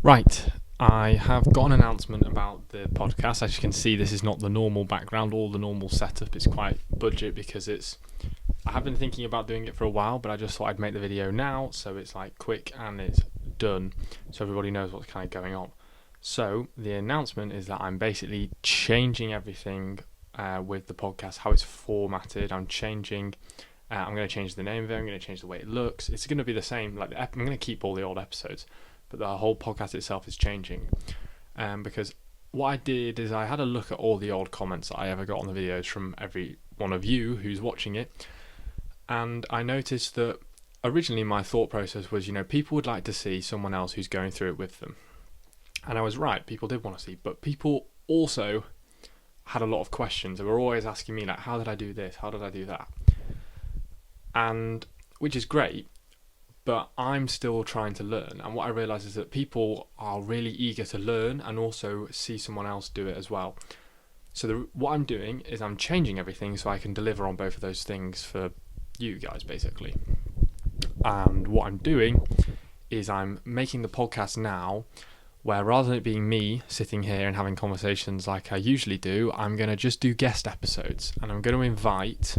Right, I have got an announcement about the podcast. As you can see, this is not the normal background or the normal setup. It's quite budget because I have been thinking about doing it for a while, but I just thought I'd make the video now so it's like quick and it's done so everybody knows what's kind of going on. So the announcement is that I'm basically changing everything with the podcast, how it's formatted. I'm going to change the name of it. I'm going to change the way it looks. It's going to be the same. I'm going to keep all the old episodes, but the whole podcast itself is changing. Because what I did is I had a look at all the old comments that I ever got on the videos from every one of you who's watching it, and I noticed that originally my thought process was, people would like to see someone else who's going through it with them. And I was right, people did want to see, but people also had a lot of questions. They were always asking me, how did I do this? How did I do that? And which is great, but I'm still trying to learn. And what I realise is that people are really eager to learn and also see someone else do it as well. So what I'm doing is I'm changing everything so I can deliver on both of those things for you guys, basically. And what I'm doing is I'm making the podcast now where rather than it being me sitting here and having conversations like I usually do, I'm going to just do guest episodes, and I'm going to invite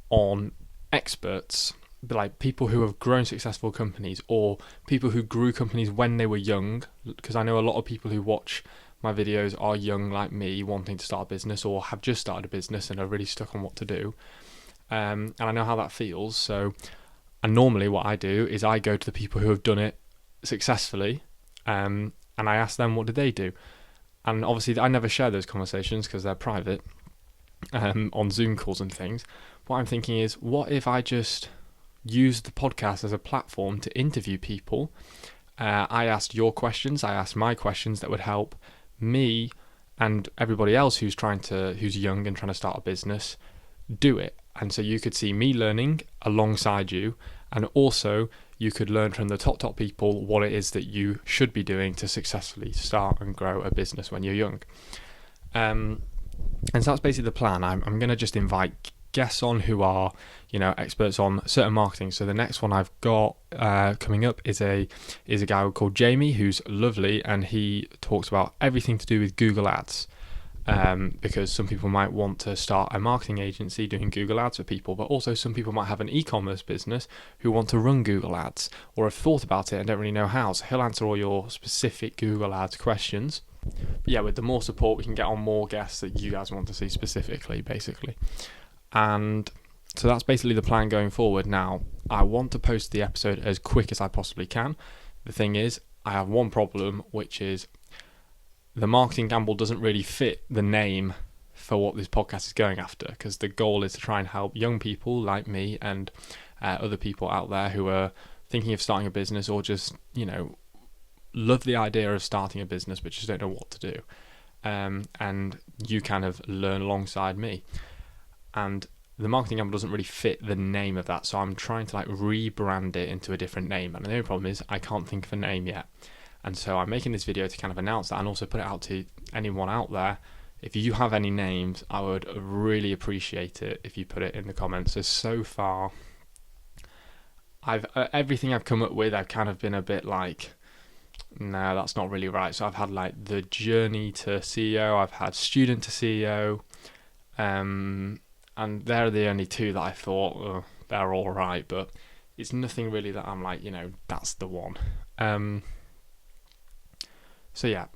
on experts, like people who have grown successful companies or people who grew companies when they were young, because I know a lot of people who watch my videos are young like me, wanting to start a business or have just started a business and are really stuck on what to do. And I know how that feels. And normally what I do is I go to the people who have done it successfully, and I ask them what did they do. And obviously I never share those conversations because they're private, on Zoom calls and things. What I'm thinking is, what if I just use the podcast as a platform to interview people? I asked your questions, I asked my questions that would help me and everybody else who's young and trying to start a business do it. And so you could see me learning alongside you, and also you could learn from the top people what it is that you should be doing to successfully start and grow a business when you're young. And so that's basically the plan. I'm going to just invite guests on who are, experts on certain marketing. So the next one I've got coming up is a guy called Jamie, who's lovely, and he talks about everything to do with Google Ads. Because some people might want to start a marketing agency doing Google Ads for people, but also some people might have an e-commerce business who want to run Google Ads or have thought about it and don't really know how. So he'll answer all your specific Google Ads questions. But yeah, with the more support, we can get on more guests that you guys want to see specifically, basically. And so that's basically the plan going forward. Now, I want to post the episode as quick as I possibly can. The thing is, I have one problem, which is the marketing gamble doesn't really fit the name for what this podcast is going after, because the goal is to try and help young people like me and other people out there who are thinking of starting a business or just, love the idea of starting a business but just don't know what to do. And you kind of learn alongside me. And the marketing gamble doesn't really fit the name of that, so I'm trying to rebrand it into a different name. And the only problem is I can't think of a name yet. And so I'm making this video to kind of announce that and also put it out to anyone out there. If you have any names, I would really appreciate it if you put it in the comments. So far, everything I've come up with, I've kind of been a bit like, no, that's not really right. So I've had the journey to CEO, I've had student to CEO, and they're the only two that I thought they're all right, but it's nothing really that I'm that's the one. So yeah,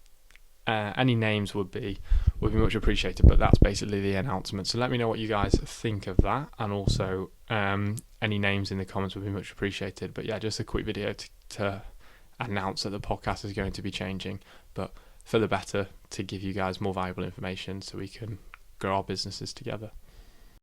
any names would be much appreciated, but that's basically the announcement. So let me know what you guys think of that, and also any names in the comments would be much appreciated. But yeah, just a quick video to announce that the podcast is going to be changing, but for the better, to give you guys more valuable information so we can grow our businesses together.